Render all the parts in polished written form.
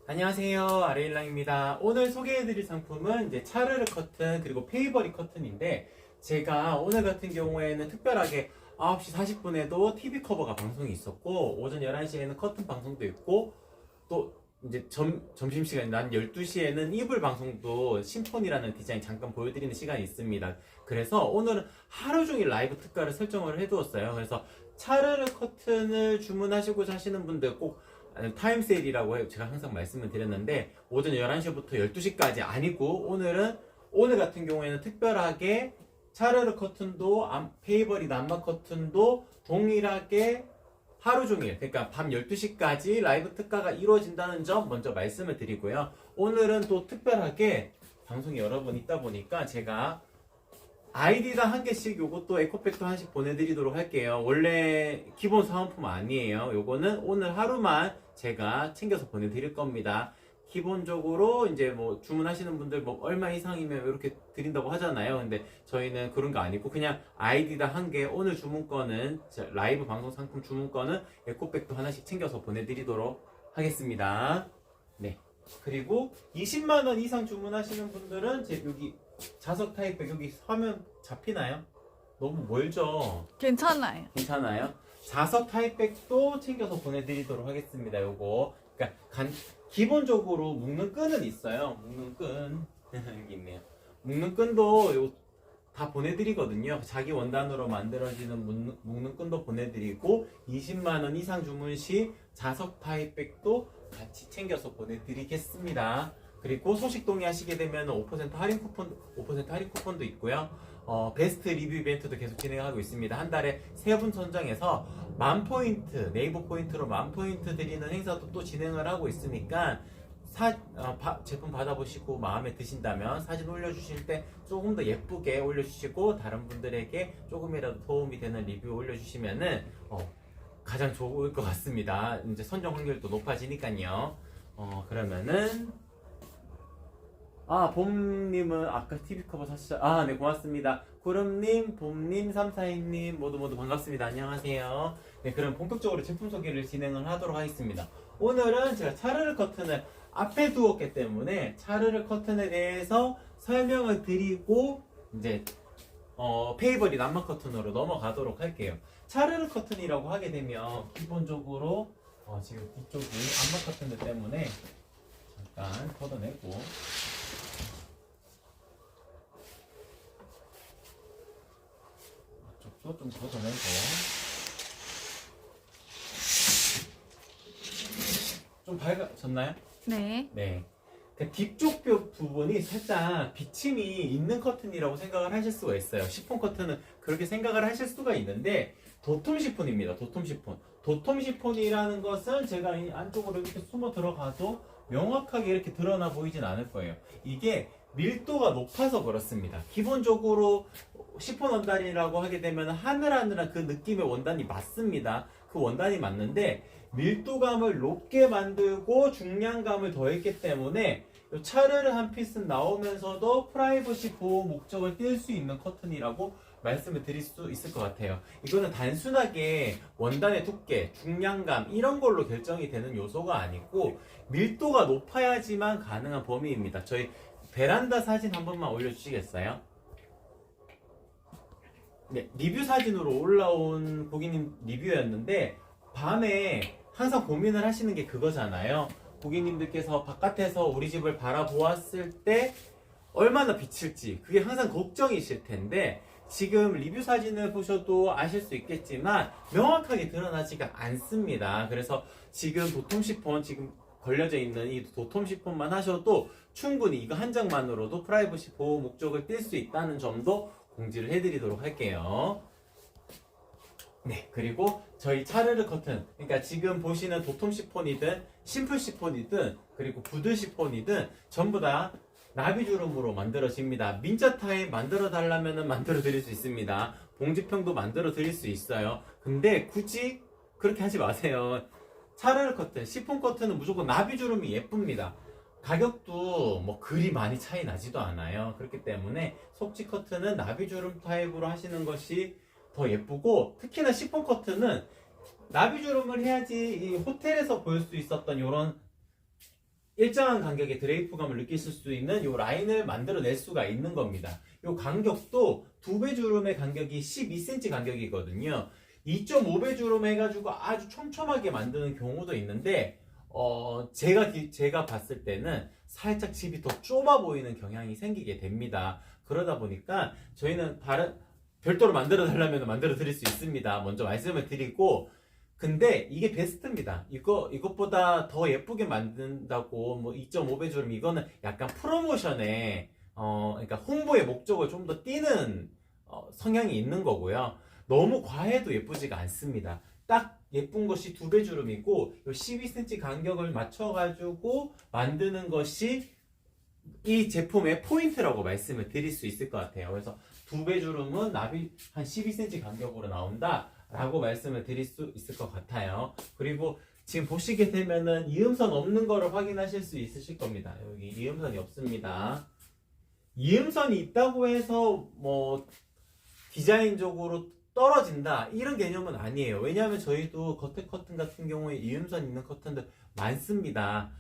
안녕하세요, 아레일랑입니다. 오늘 소개해드릴 상품은 이제 차르르 커튼 그리고 페이버리 커튼인데, 제가 오늘 같은 경우에는 특별하게 9시 40분에도 TV 커버가 방송이 있었고, 오전 11시에는 커튼 방송도 있고, 또 이제 점심시간 난 12시에는 이불 방송도 심폰이라는 디자인 잠깐 보여드리는 시간이 있습니다. 그래서 오늘은 하루 종일 라이브 특가를 설정을 해두었어요. 그래서 차르르 커튼을 주문하시고자 하시는 분들 꼭 타임 세일이라고 해요. 제가 항상 말씀을 드렸는데, 오전 11시부터 12시까지 아니고, 오늘 같은 경우에는 특별하게 차르르 커튼도 페이버리 남마 커튼도 동일하게 하루 종일, 그러니까 밤 12시까지 라이브 특가가 이루어진다는 점 먼저 말씀을 드리고요. 오늘은 또 특별하게 방송이 여러 번 있다 보니까 제가 아이디당 한 개씩, 요것도 에코백도 하나씩 보내드리도록 할게요. 원래 기본 사은품 아니에요. 요거는 오늘 하루만 제가 챙겨서 보내드릴 겁니다. 기본적으로 이제 뭐 주문하시는 분들 뭐 얼마 이상이면 이렇게 드린다고 하잖아요. 근데 저희는 그런 거 아니고 그냥 아이디당 한 개, 오늘 주문권은 라이브 방송 상품 주문권은 에코백도 하나씩 챙겨서 보내드리도록 하겠습니다. 네. 그리고 20만원 이상 주문하시는 분들은 제 여기 자석 타입백 여기 화면 잡히나요? 너무 멀죠? 괜찮아요. 괜찮아요? 자석 타입백도 챙겨서 보내드리도록 하겠습니다. 요거 그러니까 기본적으로 묶는 끈은 있어요. 묶는 끈 여기 있네요. 묶는 끈도 요 다 보내드리거든요. 자기 원단으로 만들어지는 묶는 끈도 보내드리고, 20만원 이상 주문 시 자석 타입백도 같이 챙겨서 보내드리겠습니다. 그리고 소식 동의하시게 되면 5% 할인 쿠폰도 있고요. 베스트 리뷰 이벤트도 계속 진행하고 있습니다. 한 달에 3분 선정해서 10,000포인트, 네이버 포인트로 10,000포인트 드리는 행사도 또 진행을 하고 있으니까 제품 받아보시고 마음에 드신다면 사진 올려주실 때 조금 더 예쁘게 올려주시고, 다른 분들에게 조금이라도 도움이 되는 리뷰 올려주시면은 가장 좋을 것 같습니다. 이제 선정 확률도 높아지니까요. 그러면은 봄님은 아까 TV 커버 사시죠? 네, 고맙습니다. 구름님, 봄님, 342님 모두 반갑습니다. 안녕하세요. 네, 그럼 본격적으로 제품 소개를 진행을 하도록 하겠습니다. 오늘은 제가 차르르 커튼을 앞에 두었기 때문에 차르르 커튼에 대해서 설명을 드리고, 이제 페이버리 남마 커튼으로 넘어가도록 할게요. 차르르 커튼이라고 하게 되면 기본적으로 지금 뒤쪽이 암막 커튼들 때문에 잠깐 걷어내고, 이쪽도 좀 걷어내고, 좀 밝아졌나요? 네. 네. 그 뒤쪽 부분이 살짝 비침이 있는 커튼이라고 생각을 하실 수가 있어요. 시폰 커튼은 그렇게 생각을 하실 수가 있는데, 도톰 시폰입니다. 도톰 시폰. 도톰 시폰이라는 것은 제가 이 안쪽으로 이렇게 숨어 들어가도 명확하게 이렇게 드러나 보이진 않을 거예요. 이게 밀도가 높아서 그렇습니다. 기본적으로 시폰 원단이라고 하게 되면 하늘하늘한 그 느낌의 원단이 맞습니다. 그 원단이 맞는데 밀도감을 높게 만들고 중량감을 더했기 때문에 차르르 한 피스는 나오면서도 프라이버시 보호 목적을 띌 수 있는 커튼이라고 말씀을 드릴 수 있을 것 같아요. 이거는 단순하게 원단의 두께, 중량감 이런 걸로 결정이 되는 요소가 아니고 밀도가 높아야지만 가능한 범위입니다. 저희 베란다 사진 한 번만 올려주시겠어요? 네, 리뷰 사진으로 올라온 고객님 리뷰였는데, 밤에 항상 고민을 하시는 게 그거잖아요. 고객님들께서 바깥에서 우리 집을 바라보았을 때 얼마나 비칠지 그게 항상 걱정이실 텐데, 지금 리뷰 사진을 보셔도 아실 수 있겠지만 명확하게 드러나지가 않습니다. 그래서 지금 도톰 시폰, 지금 걸려져 있는 이 도톰 시폰만 하셔도 충분히 이거 한 장만으로도 프라이버시 보호 목적을 띌 수 있다는 점도 공지를 해드리도록 할게요. 네, 그리고 저희 차르르 커튼, 그러니까 지금 보시는 도톰 시폰이든 심플 시폰이든 그리고 구두 시폰이든 전부 다 나비주름으로 만들어집니다. 민자 타입 만들어 달라면 만들어 드릴 수 있습니다. 봉지평도 만들어 드릴 수 있어요. 근데 굳이 그렇게 하지 마세요. 차르르 커튼, 시폰 커튼은 무조건 나비주름이 예쁩니다. 가격도 뭐 그리 많이 차이 나지도 않아요. 그렇기 때문에 속지 커튼은 나비주름 타입으로 하시는 것이 더 예쁘고, 특히나 시폰 커튼은 나비주름을 해야지 이 호텔에서 볼 수 있었던 이런 일정한 간격의 드레이프감을 느끼실 수 있는 이 라인을 만들어낼 수가 있는 겁니다. 이 간격도 2배 주름의 간격이 12cm 간격이거든요. 2.5배 주름 해가지고 아주 촘촘하게 만드는 경우도 있는데 제가 봤을 때는 살짝 집이 더 좁아 보이는 경향이 생기게 됩니다. 그러다 보니까 저희는 별도로 만들어 달라면 만들어 드릴 수 있습니다. 먼저 말씀을 드리고, 근데 이게 베스트입니다. 이것보다 더 예쁘게 만든다고 뭐 2.5배 주름, 이거는 약간 프로모션에 그러니까 홍보의 목적을 좀 더 띄는 성향이 있는 거고요. 너무 과해도 예쁘지가 않습니다. 딱 예쁜 것이 2배 주름이고 12cm 간격을 맞춰가지고 만드는 것이 이 제품의 포인트라고 말씀을 드릴 수 있을 것 같아요. 그래서 2배 주름은 납이 한 12cm 간격으로 나온다 라고 말씀을 드릴 수 있을 것 같아요. 그리고 지금 보시게 되면은 이음선 없는 거를 확인하실 수 있으실 겁니다. 여기 이음선이 없습니다. 이음선이 있다고 해서 뭐 디자인적으로 떨어진다 이런 개념은 아니에요. 왜냐하면 저희도 겉에 커튼 같은 경우에 이음선 있는 커튼들 많습니다.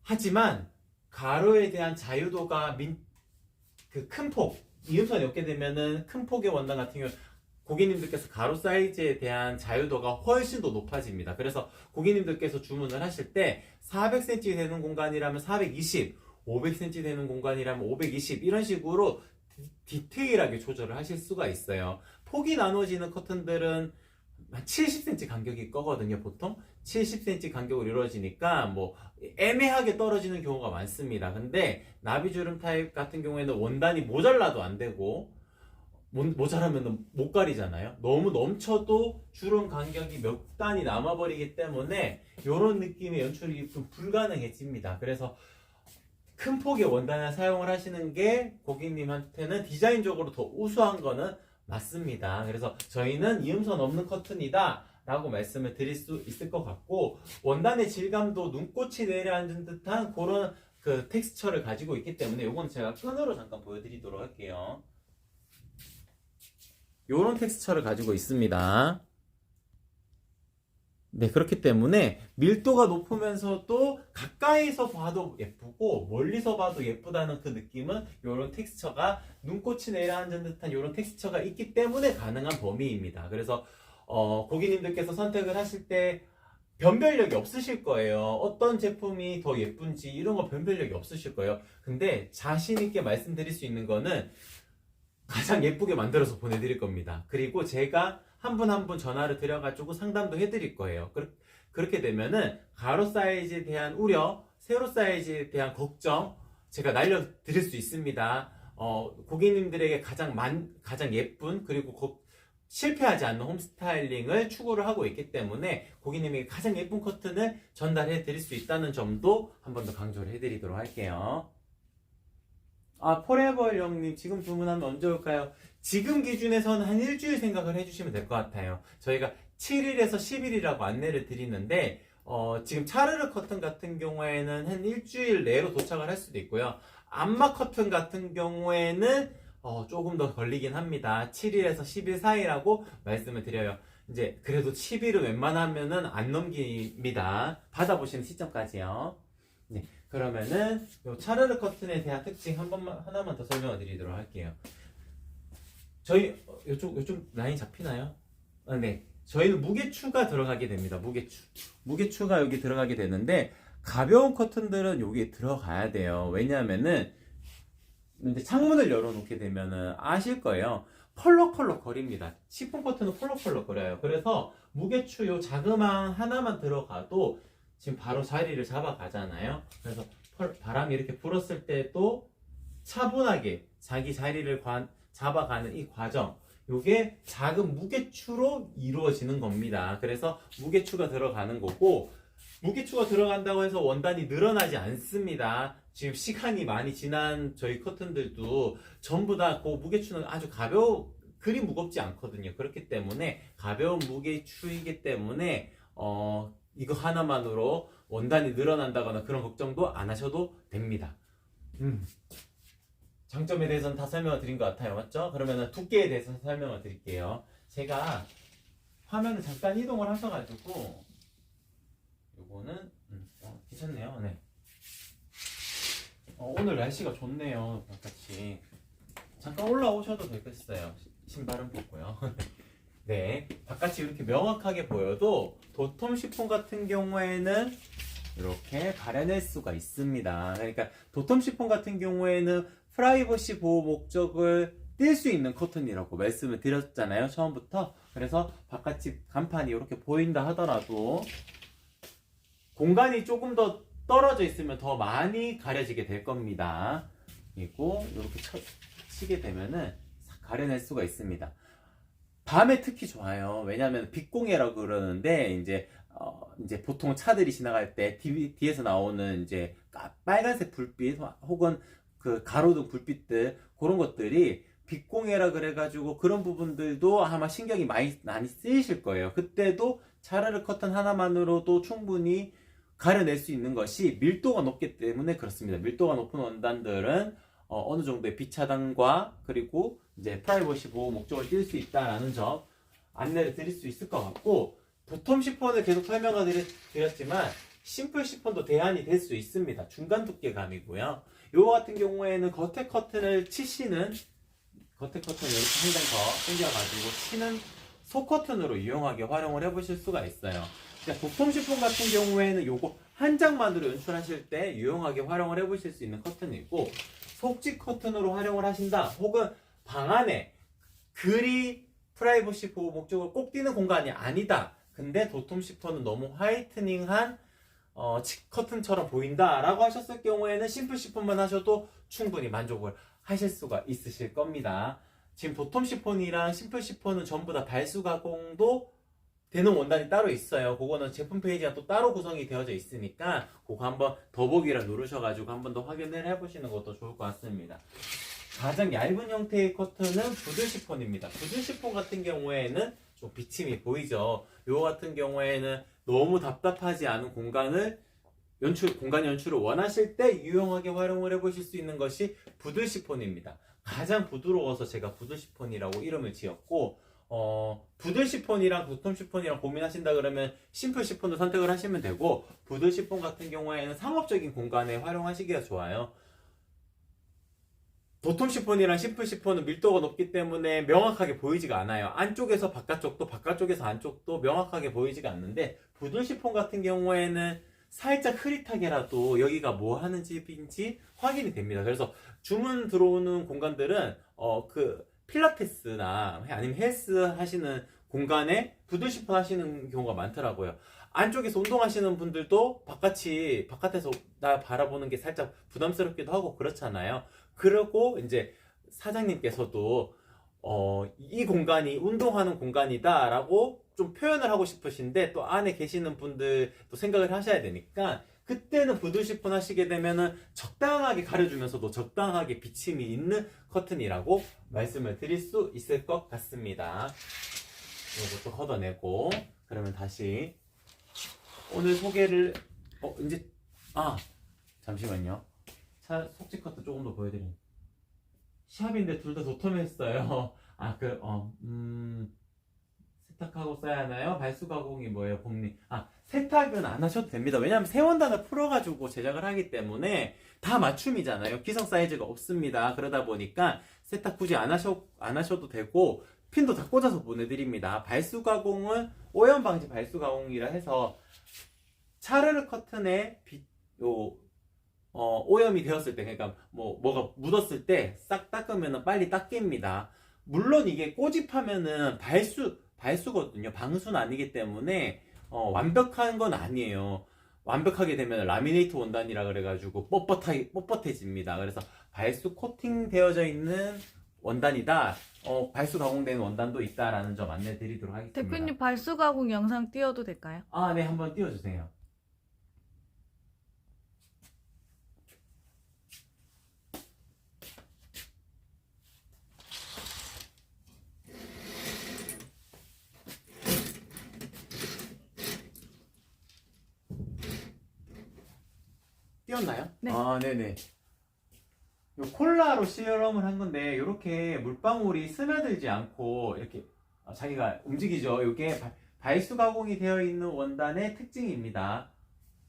하지만 가로에 대한 자유도가 그 큰 폭, 이음선이 없게 되면은 큰 폭의 원단 같은 경우 고객님들께서 가로 사이즈에 대한 자유도가 훨씬 더 높아집니다. 그래서 고객님들께서 주문을 하실 때 400cm 되는 공간이라면 420, 500cm 되는 공간이라면 520 이런 식으로 디테일하게 조절을 하실 수가 있어요. 폭이 나눠지는 커튼들은 한 70cm 간격이 거거든요. 보통 70cm 간격으로 이루어지니까 뭐 애매하게 떨어지는 경우가 많습니다. 근데 나비주름 타입 같은 경우에는 원단이 모자라도 안 되고 모자라면 못 가리잖아요. 너무 넘쳐도 주름 간격이 몇 단이 남아버리기 때문에 이런 느낌의 연출이 좀 불가능해집니다. 그래서 큰 폭의 원단을 사용을 하시는 게 고객님한테는 디자인적으로 더 우수한 거는 맞습니다. 그래서 저희는 이음선 없는 커튼이다 라고 말씀을 드릴 수 있을 것 같고, 원단의 질감도 눈꽃이 내려앉은 듯한 그런 그 텍스처를 가지고 있기 때문에 이건 제가 끈으로 잠깐 보여드리도록 할게요. 이런 텍스처를 가지고 있습니다. 네, 그렇기 때문에 밀도가 높으면서도 가까이서 봐도 예쁘고 멀리서 봐도 예쁘다는 그 느낌은 이런 텍스처가 눈꽃이 내려앉은 듯한 이런 텍스처가 있기 때문에 가능한 범위입니다. 그래서 고객님들께서 선택을 하실 때 변별력이 없으실 거예요. 어떤 제품이 더 예쁜지 이런 거 변별력이 없으실 거예요. 근데 자신 있게 말씀드릴 수 있는 거는 가장 예쁘게 만들어서 보내드릴 겁니다. 그리고 제가 한 분 한 분 전화를 드려가지고 상담도 해드릴 거예요. 그렇게 되면은 가로 사이즈에 대한 우려, 세로 사이즈에 대한 걱정 제가 날려드릴 수 있습니다. 고객님들에게 가장 예쁜 그리고 실패하지 않는 홈스타일링을 추구를 하고 있기 때문에 고객님에게 가장 예쁜 커튼을 전달해 드릴 수 있다는 점도 한 번 더 강조를 해드리도록 할게요. 포레버 형님 지금 주문하면 언제 올까요? 지금 기준에서는 한 일주일 생각을 해주시면 될 것 같아요. 저희가 7일에서 10일이라고 안내를 드리는데 지금 차르르 커튼 같은 경우에는 한 일주일 내로 도착을 할 수도 있고요. 안마 커튼 같은 경우에는 조금 더 걸리긴 합니다. 7일에서 10일 사이라고 말씀을 드려요. 이제 그래도 10일은 웬만하면은 안 넘깁니다. 받아보시는 시점까지요. 네. 그러면은 요 차르르 커튼에 대한 특징 하나만 더 설명을 드리도록 할게요. 저희 요쪽 라인 잡히나요? 네. 저희는 무게추가 들어가게 됩니다. 무게추가 여기 들어가게 되는데 가벼운 커튼들은 여기에 들어가야 돼요. 왜냐하면은 이제 창문을 열어놓게 되면은 아실 거예요. 펄럭펄럭 거립니다. 시폰 커튼은 펄럭펄럭 거려요. 그래서 무게추 요 자그마한 하나만 들어가도 지금 바로 자리를 잡아가잖아요. 그래서 바람이 이렇게 불었을 때도 차분하게 자기 자리를 잡아가는 이 과정, 이게 작은 무게추로 이루어지는 겁니다. 그래서 무게추가 들어가는 거고, 무게추가 들어간다고 해서 원단이 늘어나지 않습니다. 지금 시간이 많이 지난 저희 커튼들도 전부 다 그 무게추는 아주 그리 무겁지 않거든요. 그렇기 때문에 가벼운 무게추이기 때문에 이거 하나만으로 원단이 늘어난다거나 그런 걱정도 안 하셔도 됩니다. 장점에 대해서는 다 설명을 드린 것 같아요. 맞죠? 그러면 두께에 대해서 설명을 드릴게요. 제가 화면을 잠깐 이동을 하셔가지고 요거는 괜찮네요. 네. 오늘 날씨가 좋네요. 같이 잠깐 올라오셔도 되겠어요. 신발은 벗고요. 네, 바깥이 이렇게 명확하게 보여도 도톰 시폰 같은 경우에는 이렇게 가려낼 수가 있습니다. 그러니까 도톰 시폰 같은 경우에는 프라이버시 보호 목적을 띌 수 있는 커튼이라고 말씀을 드렸잖아요, 처음부터. 그래서 바깥집 간판이 이렇게 보인다 하더라도 공간이 조금 더 떨어져 있으면 더 많이 가려지게 될 겁니다. 그리고 이렇게 치게 되면은 가려낼 수가 있습니다. 밤에 특히 좋아요. 왜냐하면 빛공해라고 그러는데 이제 보통 차들이 지나갈 때 뒤에서 나오는 이제 빨간색 불빛 혹은 그 가로등 불빛들 그런 것들이 빛공해라 그래가지고 그런 부분들도 아마 신경이 많이 쓰이실 거예요. 그때도 차르르 커튼 하나만으로도 충분히 가려낼 수 있는 것이 밀도가 높기 때문에 그렇습니다. 밀도가 높은 원단들은 어느 정도의 빛 차단과 그리고 이제 프라이버시 보호 목적을 띌 수 있다라는 점 안내를 드릴 수 있을 것 같고, 도톰 시폰을 계속 설명을 드렸지만 심플 시폰도 대안이 될 수 있습니다. 중간 두께감이고요. 요거 같은 경우에는 겉에 커튼을 치시는 겉에 커튼을 이렇게 한 장 더 당겨가지고 치는 속 커튼으로 유용하게 활용을 해보실 수가 있어요. 그러니까 도톰 시폰 같은 경우에는 요거 한 장만으로 연출하실 때 유용하게 활용을 해보실 수 있는 커튼이고, 속지 커튼으로 활용을 하신다 혹은 방 안에 그리 프라이버시 보호 목적을 꼭 띄는 공간이 아니다, 근데 도톰 시폰은 너무 화이트닝한 커튼처럼 보인다 라고 하셨을 경우에는 심플 시폰만 하셔도 충분히 만족을 하실 수가 있으실 겁니다. 지금 도톰 시폰이랑 심플 시폰은 전부 다 발수 가공도 되는 원단이 따로 있어요. 그거는 제품 페이지가 또 따로 구성이 되어져 있으니까 그거 한번 더보기를 누르셔가지고 한번 더 확인을 해보시는 것도 좋을 것 같습니다. 가장 얇은 형태의 커튼은 부들 시폰입니다. 부들 시폰 같은 경우에는 좀 비침이 보이죠. 요거 같은 경우에는 너무 답답하지 않은 공간 연출을 원하실 때 유용하게 활용을 해보실 수 있는 것이 부들 시폰입니다. 가장 부드러워서 제가 부들 시폰이라고 이름을 지었고, 부들 시폰이랑 도톰 시폰이랑 고민하신다 그러면 심플 시폰도 선택을 하시면 되고, 부들 시폰 같은 경우에는 상업적인 공간에 활용하시기가 좋아요. 도톰 시폰이랑 심플 시폰은 밀도가 높기 때문에 명확하게 보이지가 않아요. 안쪽에서 바깥쪽도 바깥쪽에서 안쪽도 명확하게 보이지가 않는데, 부들 시폰 같은 경우에는 살짝 흐릿하게라도 여기가 뭐 하는 집인지 확인이 됩니다. 그래서 주문 들어오는 공간들은 그 필라테스나 아니면 헬스 하시는 공간에 부들 시폰 하시는 경우가 많더라고요. 안쪽에서 운동하시는 분들도 바깥에서 나 바라보는 게 살짝 부담스럽기도 하고 그렇잖아요. 그리고 이제 사장님께서도 이 공간이 운동하는 공간이다 라고 좀 표현을 하고 싶으신데 또 안에 계시는 분들도 생각을 하셔야 되니까, 그때는 부들 시폰 하시게 되면은 적당하게 가려주면서도 적당하게 비침이 있는 커튼이라고 말씀을 드릴 수 있을 것 같습니다. 이것도 걷어내고, 그러면 다시 오늘 소개를 잠시만요. 속지 커튼 조금 더 보여드릴게요. 샵인데 둘 다 도톰했어요. 세탁하고 써야 하나요? 발수 가공이 뭐예요, 봄님? 세탁은 안 하셔도 됩니다. 왜냐하면 새 원단을 풀어가지고 제작을 하기 때문에 다 맞춤이잖아요. 기성 사이즈가 없습니다. 그러다 보니까 세탁 굳이 안 하셔도 되고, 핀도 다 꽂아서 보내드립니다. 발수 가공은 오염 방지 발수 가공이라 해서 차르르 커튼에 오염이 되었을 때, 그러니까 뭐가 묻었을 때 싹 닦으면 빨리 닦입니다. 물론 이게 꼬집하면은 발수거든요. 방수는 아니기 때문에 완벽한 건 아니에요. 완벽하게 되면 라미네이트 원단이라 그래가지고 뻣뻣해집니다. 그래서 발수 코팅 되어져 있는 원단이다, 발수 가공된 원단도 있다라는 점 안내 드리도록 하겠습니다. 대표님 발수 가공 영상 띄워도 될까요? 네, 한번 띄워주세요. 띄웠나요? 네. 네네. 요 콜라로 실험을 한 건데, 이렇게 물방울이 스며들지 않고 이렇게 자기가 움직이죠. 이게 발수 가공이 되어 있는 원단의 특징입니다.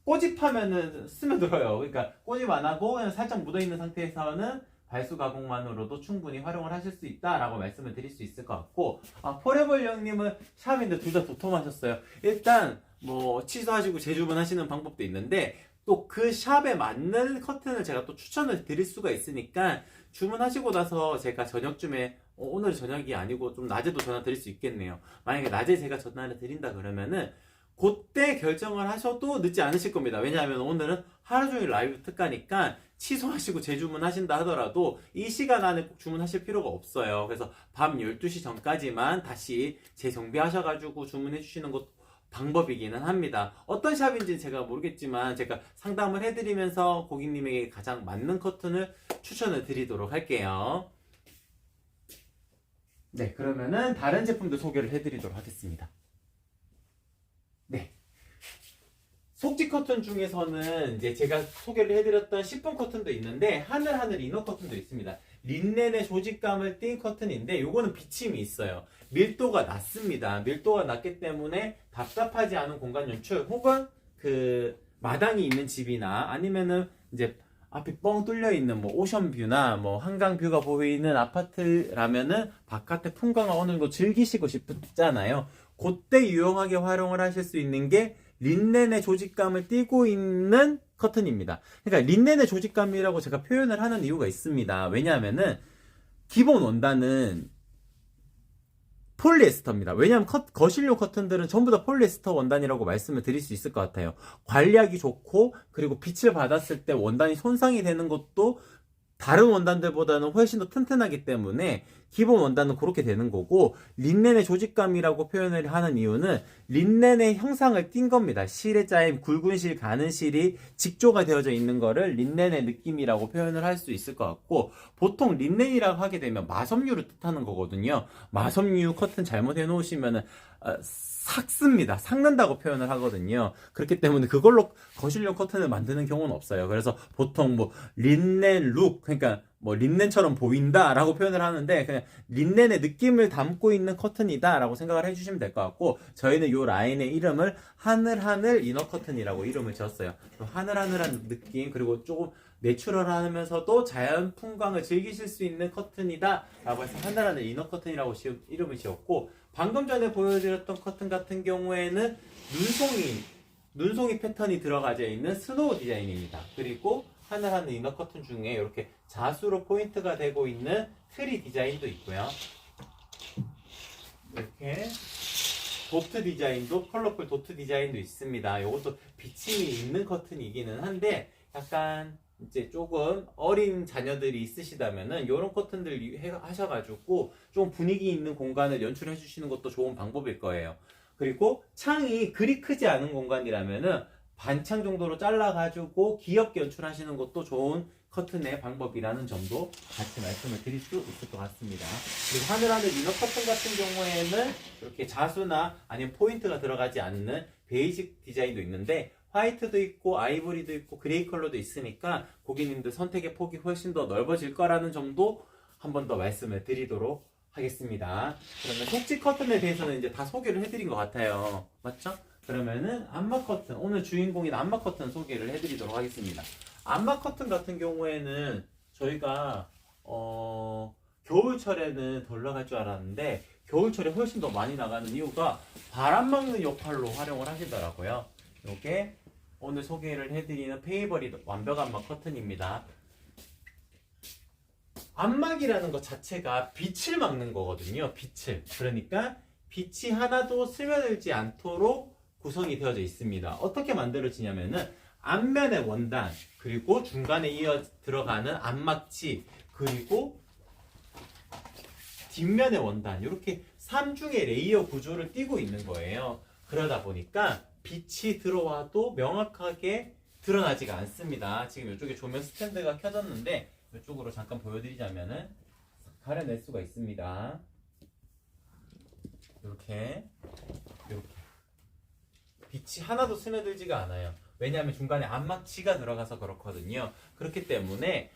꼬집하면은 스며들어요. 그러니까 꼬집 안 하고 그냥 살짝 묻어있는 상태에서는 발수 가공만으로도 충분히 활용을 하실 수 있다라고 말씀을 드릴 수 있을 것 같고, 포레벌 형님은 샵인데 둘 다 도톰하셨어요. 일단 뭐 취소하시고 재주문하시는 방법도 있는데, 또 그 샵에 맞는 커튼을 제가 또 추천을 드릴 수가 있으니까 주문하시고 나서 제가 저녁쯤에 오늘 저녁이 아니고 좀 낮에도 전화 드릴 수 있겠네요. 만약에 낮에 제가 전화를 드린다 그러면은 그때 결정을 하셔도 늦지 않으실 겁니다. 왜냐하면 오늘은 하루 종일 라이브 특가니까 취소하시고 재주문하신다 하더라도 이 시간 안에 꼭 주문하실 필요가 없어요. 그래서 밤 12시 전까지만 다시 재정비하셔가지고 주문해 주시는 것도 방법이기는 합니다. 어떤 샵인지는 제가 모르겠지만 제가 상담을 해드리면서 고객님에게 가장 맞는 커튼을 추천을 드리도록 할게요. 네, 그러면은 다른 제품도 소개를 해드리도록 하겠습니다. 네. 속지 커튼 중에서는 이제 제가 소개를 해드렸던 10분 커튼도 있는데 하늘하늘 이너 커튼도 있습니다. 린넨의 조직감을 띈 커튼인데 요거는 비침이 있어요. 밀도가 낮습니다. 밀도가 낮기 때문에 답답하지 않은 공간 연출, 혹은 그 마당이 있는 집이나 아니면은 이제 앞이 뻥 뚫려 있는 뭐 오션뷰나 뭐 한강뷰가 보이는 아파트라면은 바깥의 풍광을 어느 정도 즐기시고 싶잖아요. 그때 유용하게 활용을 하실 수 있는 게 린넨의 조직감을 띠고 있는 커튼입니다. 그러니까 린넨의 조직감이라고 제가 표현을 하는 이유가 있습니다. 왜냐하면은 기본 원단은 폴리에스터입니다. 왜냐하면 거실용 커튼들은 전부 다 폴리에스터 원단이라고 말씀을 드릴 수 있을 것 같아요. 관리하기 좋고, 그리고 빛을 받았을 때 원단이 손상이 되는 것도 다른 원단들보다는 훨씬 더 튼튼하기 때문에 기본 원단은 그렇게 되는 거고, 린넨의 조직감이라고 표현을 하는 이유는 린넨의 형상을 띈 겁니다. 실에 짜인 굵은 실, 가는 실이 직조가 되어져 있는 거를 린넨의 느낌이라고 표현을 할 수 있을 것 같고, 보통 린넨이라고 하게 되면 마섬유를 뜻하는 거거든요. 마섬유 커튼 잘못 해놓으시면은 삭습니다. 삭는다고 표현을 하거든요. 그렇기 때문에 그걸로 거실용 커튼을 만드는 경우는 없어요. 그래서 보통 뭐 린넨 룩, 그러니까 뭐 린넨처럼 보인다 라고 표현을 하는데, 그냥 린넨의 느낌을 담고 있는 커튼이다 라고 생각을 해주시면 될 것 같고, 저희는 이 라인의 이름을 하늘하늘 이너 커튼이라고 이름을 지었어요. 하늘하늘한 느낌, 그리고 조금 내추럴하면서도 자연 풍광을 즐기실 수 있는 커튼이다 라고 해서 하늘하늘 이너 커튼이라고 이름을 지었고, 방금 전에 보여드렸던 커튼 같은 경우에는 눈송이 패턴이 들어가져 있는 스노우 디자인입니다. 그리고 하늘하늘 이너 커튼 중에 이렇게 자수로 포인트가 되고 있는 트리 디자인도 있고요. 이렇게 도트 디자인도, 컬러풀 도트 디자인도 있습니다. 이것도 비침이 있는 커튼이기는 한데, 약간 이제 조금 어린 자녀들이 있으시다면은 이런 커튼들 하셔가지고 좀 분위기 있는 공간을 연출해 주시는 것도 좋은 방법일 거예요. 그리고 창이 그리 크지 않은 공간이라면은 반창 정도로 잘라가지고 귀엽게 연출하시는 것도 좋은 커튼의 방법이라는 점도 같이 말씀을 드릴 수 있을 것 같습니다. 그리고 하늘하늘 이너 커튼 같은 경우에는 이렇게 자수나 아니면 포인트가 들어가지 않는 베이직 디자인도 있는데, 화이트도 있고 아이보리도 있고 그레이 컬러도 있으니까 고객님들 선택의 폭이 훨씬 더 넓어질 거라는 점도 한 번 더 말씀을 드리도록 하겠습니다. 그러면 속지 커튼에 대해서는 이제 다 소개를 해드린 것 같아요. 맞죠? 그러면은 암막 커튼, 오늘 주인공인 암막 커튼 소개를 해드리도록 하겠습니다. 암막 커튼 같은 경우에는 저희가 겨울철에는 덜 나갈 줄 알았는데 겨울철에 훨씬 더 많이 나가는 이유가 바람 막는 역할로 활용을 하시더라고요. 이게 오늘 소개를 해드리는 페이버리 완벽 암막 커튼입니다. 암막이라는 것 자체가 빛을 막는 거거든요. 빛을. 그러니까 빛이 하나도 스며들지 않도록 구성이 되어져 있습니다. 어떻게 만들어지냐면은 앞면의 원단, 그리고 중간에 이어 들어가는 암막치, 그리고 뒷면의 원단, 이렇게 3중의 레이어 구조를 띠고 있는 거예요. 그러다 보니까 빛이 들어와도 명확하게 드러나지가 않습니다. 지금 이쪽에 조명 스탠드가 켜졌는데 이쪽으로 잠깐 보여드리자면은 가려낼 수가 있습니다. 이렇게 빛이 하나도 스며들지가 않아요. 왜냐하면 중간에 암막치가 들어가서 그렇거든요. 그렇기 때문에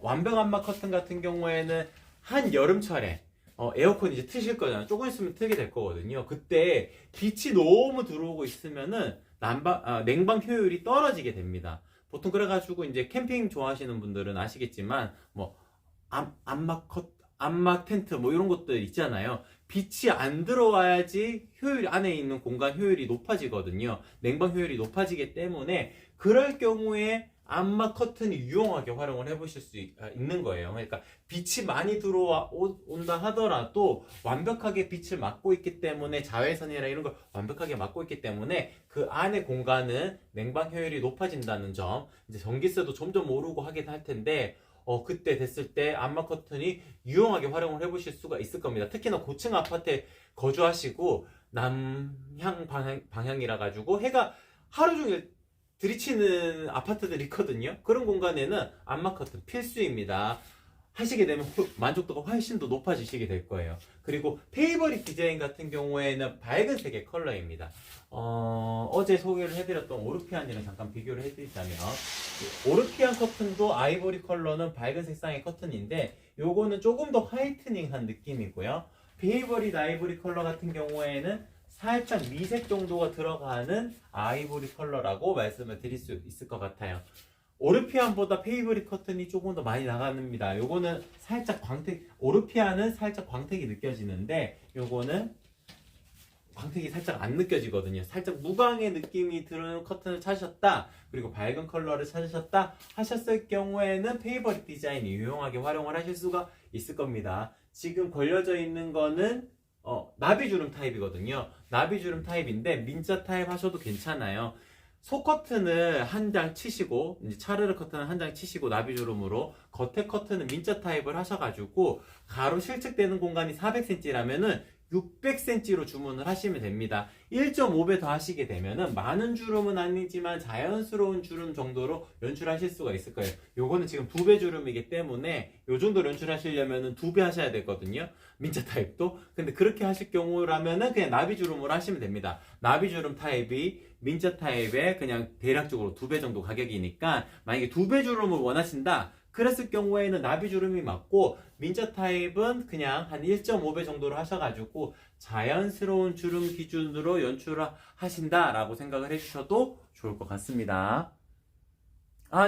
완벽 암막 커튼 같은 경우에는 한 여름철에 에어컨 이제 트실 거잖아요. 조금 있으면 트게 될 거거든요. 그때 빛이 너무 들어오고 있으면은 냉방 효율이 떨어지게 됩니다. 보통 그래가지고 이제 캠핑 좋아하시는 분들은 아시겠지만 뭐 암막 텐트 뭐 이런 것들 있잖아요. 빛이 안 들어와야지 효율 안에 있는 공간 효율이 높아지거든요. 냉방 효율이 높아지기 때문에 그럴 경우에 암막 커튼이 유용하게 활용을 해보실 수 있는 거예요. 그러니까 빛이 많이 들어온다 하더라도 완벽하게 빛을 막고 있기 때문에 자외선이나 이런 걸 완벽하게 막고 있기 때문에 그 안의 공간은 냉방 효율이 높아진다는 점. 이제 전기세도 점점 오르고 하긴 할 텐데 그때 됐을 때 암막 커튼이 유용하게 활용을 해보실 수가 있을 겁니다. 특히나 고층 아파트에 거주하시고 남향 방향이라 가지고 해가 하루 종일 들이치는 아파트들이 있거든요. 그런 공간에는 암막 커튼 필수입니다. 하시게 되면 만족도가 훨씬 더 높아지시게 될 거예요. 그리고 페이버릿 디자인 같은 경우에는 밝은 색의 컬러입니다. 어제 소개를 해드렸던 오르피안이랑 잠깐 비교를 해드리자면 오르피안 커튼도 아이보리 컬러는 밝은 색상의 커튼인데 요거는 조금 더 화이트닝한 느낌이고요. 페이버릿 아이보리 컬러 같은 경우에는 살짝 미색 정도가 들어가는 아이보리 컬러라고 말씀을 드릴 수 있을 것 같아요. 오르피안보다 페이버릿 커튼이 조금 더 많이 나갑니다. 요거는 살짝 오르피안은 살짝 광택이 느껴지는데 요거는 광택이 살짝 안 느껴지거든요. 살짝 무광의 느낌이 드는 커튼을 찾으셨다, 그리고 밝은 컬러를 찾으셨다 하셨을 경우에는 페이버릿 디자인이 유용하게 활용을 하실 수가 있을 겁니다. 지금 걸려져 있는 거는 나비주름 타입이거든요. 나비주름 타입인데 민자 타입 하셔도 괜찮아요. 속 커튼을 한 장 치시고, 이제 차르르 커튼을 한 장 치시고 나비주름으로 겉에 커튼은 민자 타입을 하셔가지고 가로 실측되는 공간이 400cm라면은 600cm로 주문을 하시면 됩니다. 1.5배 더 하시게 되면은 많은 주름은 아니지만 자연스러운 주름 정도로 연출하실 수가 있을 거예요. 요거는 지금 2배 주름이기 때문에 요 정도 연출하시려면은 2배 하셔야 되거든요. 민자 타입도. 근데 그렇게 하실 경우라면은 그냥 나비주름으로 하시면 됩니다. 나비주름 타입이 민자 타입에 그냥 대략적으로 2배 정도 가격이니까 만약에 2배 주름을 원하신다 그랬을 경우에는 나비주름이 맞고 민자 타입은 그냥 한 1.5배 정도로 하셔가지고 자연스러운 주름 기준으로 연출하신다라고 생각을 해주셔도 좋을 것 같습니다.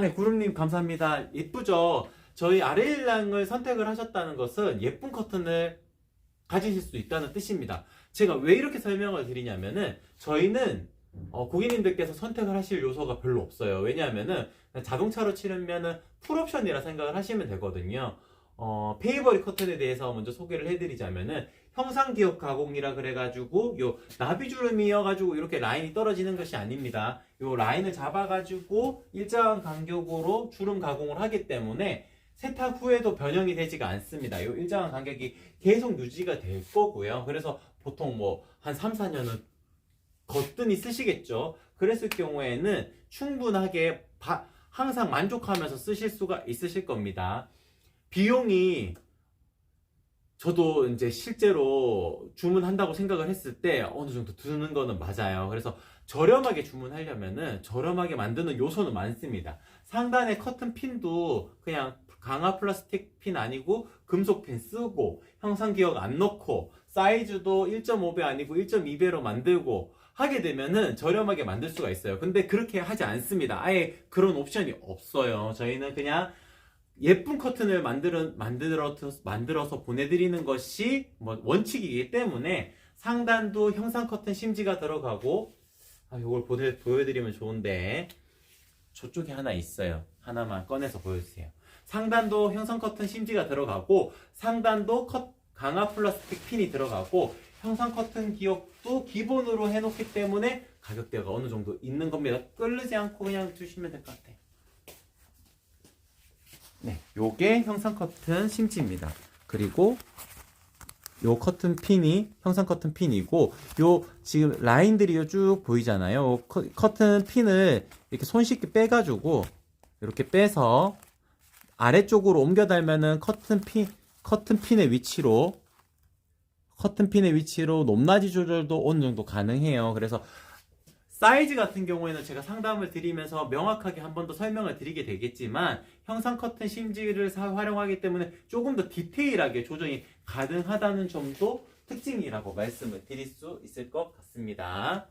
네, 구름님 감사합니다. 예쁘죠? 저희 아레일랑을 선택을 하셨다는 것은 예쁜 커튼을 가지실 수 있다는 뜻입니다. 제가 왜 이렇게 설명을 드리냐면은 저희는 고객님들께서 선택을 하실 요소가 별로 없어요. 왜냐하면은 자동차로 치르면은 풀옵션이라 생각을 하시면 되거든요. 페이버릿 커튼에 대해서 먼저 소개를 해드리자면은 형상기업 가공이라 그래가지고 요 나비주름이어가지고 이렇게 라인이 떨어지는 것이 아닙니다. 요 라인을 잡아가지고 일정한 간격으로 주름 가공을 하기 때문에 세탁 후에도 변형이 되지가 않습니다. 요 일정한 간격이 계속 유지가 될 거고요. 그래서 보통 뭐 한 3, 4년은 거뜬히 쓰시겠죠. 그랬을 경우에는 충분하게 항상 만족하면서 쓰실 수가 있으실 겁니다. 비용이 저도 이제 실제로 주문한다고 생각을 했을 때 어느 정도 드는 거는 맞아요. 그래서 저렴하게 주문하려면은 저렴하게 만드는 요소는 많습니다. 상단에 커튼 핀도 그냥 강화 플라스틱 핀 아니고 금속 핀 쓰고 형상기억 안 넣고 사이즈도 1.5배 아니고 1.2배로 만들고 하게 되면은 저렴하게 만들 수가 있어요. 근데 그렇게 하지 않습니다. 아예 그런 옵션이 없어요. 저희는 그냥 예쁜 커튼을 만들어서 보내드리는 것이 뭐 원칙이기 때문에 상단도 형상 커튼 심지가 들어가고 이걸 보여드리면 좋은데 저쪽에 하나 있어요. 하나만 꺼내서 보여주세요. 상단도 형상 커튼 심지가 들어가고 상단도 강화 플라스틱 핀이 들어가고 형상 커튼 기역도 기본으로 해놓기 때문에 가격대가 어느 정도 있는 겁니다. 끌리지 않고 그냥 두시면 될 것 같아요. 네, 요게 형상 커튼 심지입니다. 그리고 요 커튼 핀이 형상 커튼 핀이고 요 지금 라인들이 쭉 보이잖아요. 커튼 핀을 이렇게 손쉽게 빼가지고 이렇게 빼서 아래쪽으로 옮겨 달면은 커튼핀의 위치로 높낮이 조절도 어느 정도 가능해요. 그래서 사이즈 같은 경우에는 제가 상담을 드리면서 명확하게 한 번 더 설명을 드리게 되겠지만 형상 커튼 심지를 활용하기 때문에 조금 더 디테일하게 조정이 가능하다는 점도 특징이라고 말씀을 드릴 수 있을 것 같습니다.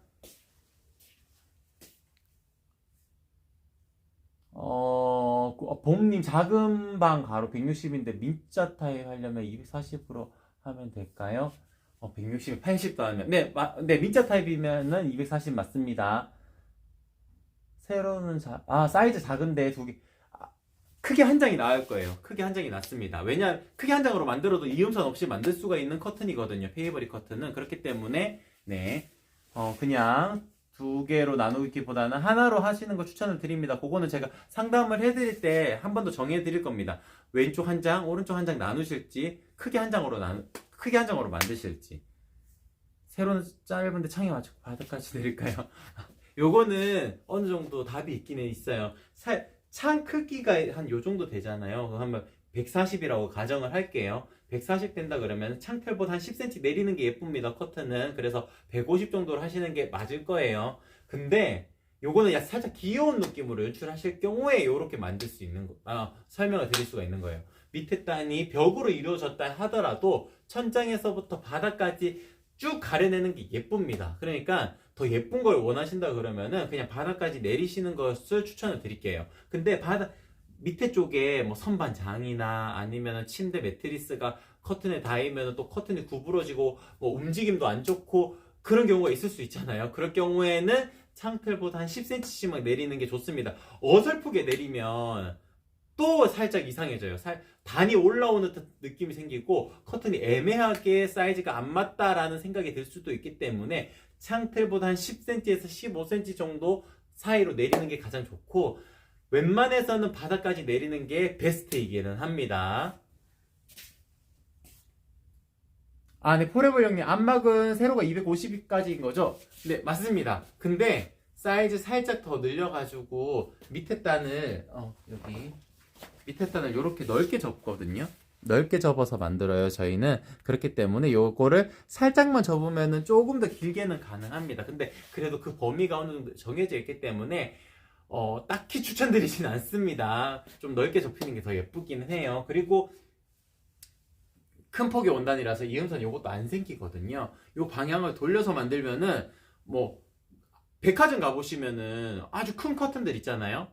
봄님 작은 방 가로 160인데 민자 타입 하려면 240으로 하면 될까요? 160에 80도 하면 네, 민자 타입이면은 240 맞습니다. 세로는 사이즈 작은데 두 개. 크게 한 장이 나을 거예요. 크게 한 장이 낫습니다. 왜냐하면 크게 한 장으로 만들어도 이음선 없이 만들 수가 있는 커튼이거든요. 페이버리 커튼은. 그렇기 때문에 네, 그냥 두 개로 나누기보다는 하나로 하시는 거 추천을 드립니다. 그거는 제가 상담을 해드릴 때 한 번 더 정해드릴 겁니다. 왼쪽 한 장, 오른쪽 한 장 나누실지 크게 한 장으로 만드실지. 세로는 짧은데 창에 맞춰 바닥까지 내릴까요? 요거는 어느 정도 답이 있기는 있어요. 창 크기가 한 요 정도 되잖아요. 그거 한번 140이라고 가정을 할게요. 140 된다 그러면 창틀보다 한 10cm 내리는 게 예쁩니다. 커튼은. 그래서 150 정도로 하시는 게 맞을 거예요. 근데 요거는 살짝 귀여운 느낌으로 연출하실 경우에 이렇게 만들 수 있는 설명을 드릴 수가 있는 거예요. 밑에 단이 벽으로 이루어졌다 하더라도 천장에서부터 바닥까지 쭉 가려내는 게 예쁩니다. 그러니까 더 예쁜 걸 원하신다 그러면은 그냥 바닥까지 내리시는 것을 추천을 드릴게요. 근데 바닥 밑에 쪽에 뭐 선반장이나 아니면 침대 매트리스가 커튼에 닿으면 또 커튼이 구부러지고 뭐 움직임도 안 좋고 그런 경우가 있을 수 있잖아요. 그럴 경우에는 창틀보다 한 10cm씩 내리는 게 좋습니다. 어설프게 내리면 또 살짝 이상해져요. 단이 올라오는 느낌이 생기고 커튼이 애매하게 사이즈가 안 맞다라는 생각이 들 수도 있기 때문에 창틀보다 한 10cm에서 15cm 정도 사이로 내리는 게 가장 좋고 웬만해서는 바닥까지 내리는 게 베스트이기는 합니다. 네, 포레버 형님 안막은 세로가 250까지인 거죠? 네, 맞습니다. 근데 사이즈 살짝 더 늘려가지고 밑에 단을 여기 밑에 단을 이렇게 넓게 접거든요. 넓게 접어서 만들어요. 저희는 그렇기 때문에 요거를 살짝만 접으면은 조금 더 길게는 가능합니다. 근데 그래도 그 범위가 어느 정도 정해져 있기 때문에 딱히 추천드리진 않습니다. 좀 넓게 접히는 게 더 예쁘기는 해요. 그리고 큰 폭의 원단이라서 이음선 요것도 안 생기거든요. 요 방향을 돌려서 만들면은 뭐 백화점 가보시면은 아주 큰 커튼들 있잖아요.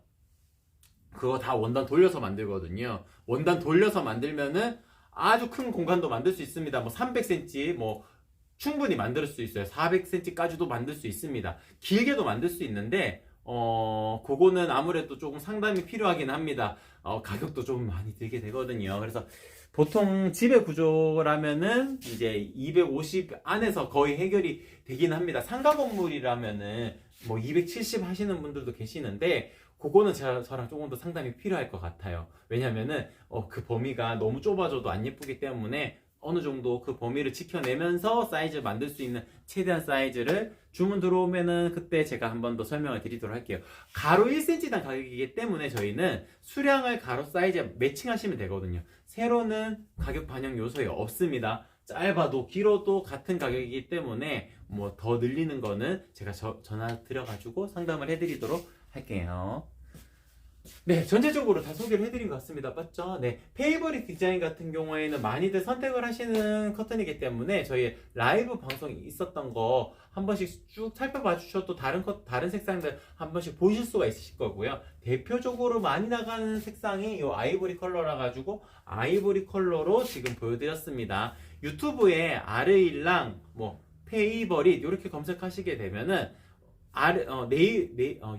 그거 다 원단 돌려서 만들거든요. 원단 돌려서 만들면은 아주 큰 공간도 만들 수 있습니다. 뭐 300cm 뭐 충분히 만들 수 있어요. 400cm까지도 만들 수 있습니다. 길게도 만들 수 있는데 그거는 아무래도 조금 상담이 필요하긴 합니다. 가격도 좀 많이 들게 되거든요. 그래서 보통 집의 구조라면은 이제 250 안에서 거의 해결이 되긴 합니다. 상가 건물이라면은 뭐 270 하시는 분들도 계시는데 그거는 저랑 조금 더 상담이 필요할 것 같아요. 왜냐면은 그 범위가 너무 좁아져도 안 예쁘기 때문에 어느 정도 그 범위를 지켜내면서 사이즈 만들 수 있는 최대한 사이즈를 주문 들어오면은 그때 제가 한 번 더 설명을 드리도록 할게요. 가로 1cm당 가격이기 때문에 저희는 수량을 가로 사이즈에 매칭하시면 되거든요. 세로는 가격 반영 요소에 없습니다. 짧아도 길어도 같은 가격이기 때문에 뭐 더 늘리는 거는 제가 전화 드려가지고 상담을 해드리도록 할게요. 네, 전체적으로 다 소개를 해드린 것 같습니다. 맞죠? 네, 페이버릿 디자인 같은 경우에는 많이들 선택을 하시는 커튼이기 때문에 저희 라이브 방송이 있었던 거 한 번씩 쭉 살펴봐 주셔도 다른 색상들 한 번씩 보실 수가 있으실 거고요. 대표적으로 많이 나가는 색상이 이 아이보리 컬러라 가지고 아이보리 컬러로 지금 보여드렸습니다. 유튜브에 아르일랑 뭐 페이버릿 이렇게 검색하시게 되면은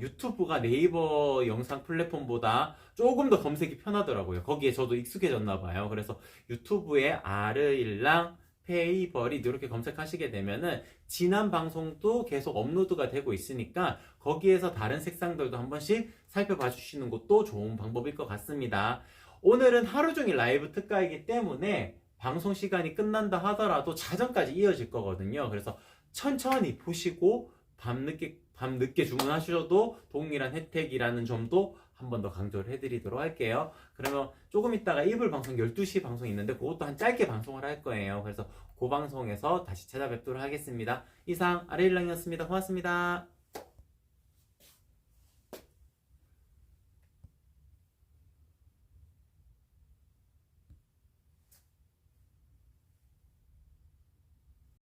유튜브가 네이버 영상 플랫폼보다 조금 더 검색이 편하더라고요. 거기에 저도 익숙해졌나봐요. 그래서 유튜브에 아르일랑 페이버릿 이렇게 검색하시게 되면은 지난 방송도 계속 업로드가 되고 있으니까 거기에서 다른 색상들도 한 번씩 살펴봐 주시는 것도 좋은 방법일 것 같습니다. 오늘은 하루 종일 라이브 특가이기 때문에 방송 시간이 끝난다 하더라도 자정까지 이어질 거거든요. 그래서 천천히 보시고 밤늦게 주문하셔도 동일한 혜택이라는 점도 한 번 더 강조를 해드리도록 할게요. 그러면 조금 있다가 이불 방송 12시 방송 있는데 그것도 한 짧게 방송을 할 거예요. 그래서 그 방송에서 다시 찾아뵙도록 하겠습니다. 이상 아레일랑이었습니다. 고맙습니다.